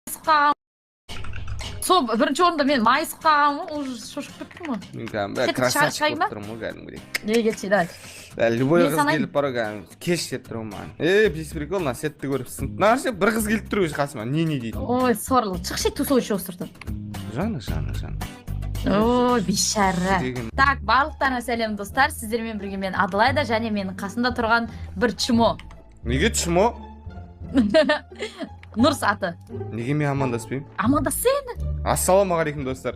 Sıqqan. Сол бірінші орында мен май sıqqanмын, уже шошып кеттім ғой. Мен красавчик болып тұрмын ғой кәдімгідей. Келші, давай. Любой қыз келіп бара кәдімгі кеш деп тұрмын маған. Без прикол, мына сетті көріп сынып. Наршы бір қыз келіп тұр өзі қасыма. Не дейді? Ой, сорлы. Чықшы тусовочу осырды. Жаны. Ой, бейшара. Так, барлықтарыңа сәлем достар. Сіздермен бірге мен Адылайда және менің қасында тұрған бір чмо. Неге чмо? Нұрс аты. Неге мен амандаспаймын? Амандасың. Ассалаумағалейкум достар.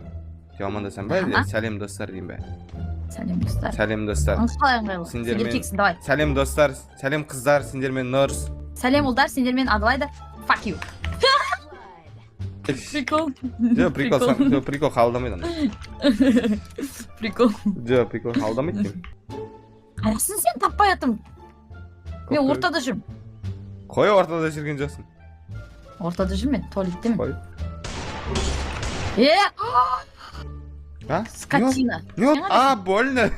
Деп амандасам ба? Сәлем достар деймін бе? Сәлем достар. Сәлем достар. Қалай ыңғайлы? Сендер кексің, давай. Сәлем достар, сәлем қыздар, сендермен Нұрс. Сәлем ұлдар, сендермен Адылайда. Fuck you. Прикол. Жоқ, прикол қабылдамайды ана. Прикол. Жоқ, прикол қабылдамайды деймін. Қайсың сен таппай атым? Мен ортада жүрмін. Қой ортада жүрген жоқсың. Ортада жүрмін, туалеттемін. Қой. А? Скотина. А, больно.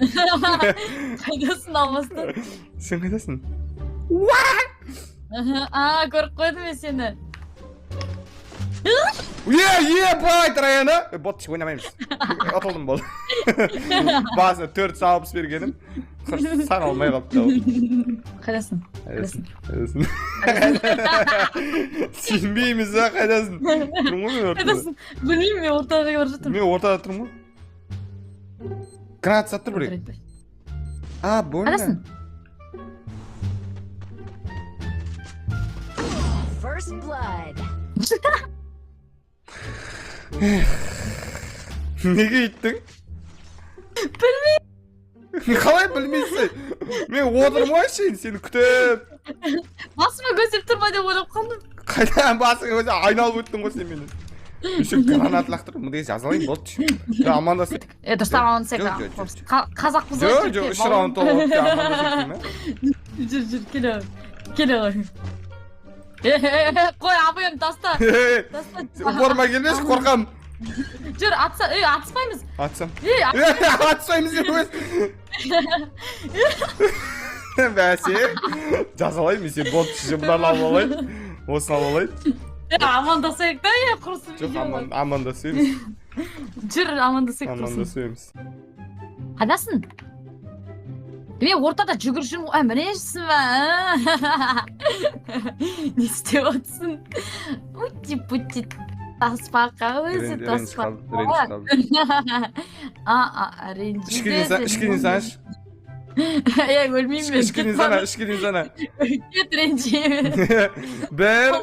Қайдасың алмастан? Сен қайдасың? Көріп қойдым мен сені. Ебай, Траяна! Ботчик ойнамаймыз. Атылдым болды. Басына 4 салып бергенім. Сан алмай қалыпты. Қайдасың? Қайдасың? Сенбейміз, қайдасың? Тұрмын ғой мен ортада. Қайдасың? Білмеймін, мен ортаға бар жатырмын. Мен ортада тұрмын ғой. Гранат саттыр бірек. А, больно. Қайдасың? First blood. Неге үйттің? Білмеймін. Қалай білмейсің? Мен отырмайшын, сені күтіп. Басыма көсіп тұрма деп ойлап қалдым. Қайдан басыңа өзі айналып өттің ғой сен менен. Үшік гранат лақтырып, мұндай жазалайын болды. Амандасып. Дұрыс амандасайық. Қазақпыз ғой. Жоқ, 3 раунд толып амандасып. Жүр, келе ғой. Қой, абыйым, таста. Борма келмеш, қорқам. Жүр, атыспаймыз. Атсам. Атыспаймыз деп өз. Бәсе, жазалайын, сен болды жымдарын алып алайын. Осын алып алайын. Амандасайық та, құрсын видео. Жоқ, амандасуымыз. Жүр, амандасайық құрсын. Амандасуымыз. Қайдасың? Мен ортада жүгір жүрмін, міне жүрсің ба? Не істеп отырсың? Ути-пути таспақа өзі таспақа. Ішкенен саныш. Өлмеймін мен. Ішкенен сана. Кет ренжеймін. Бір.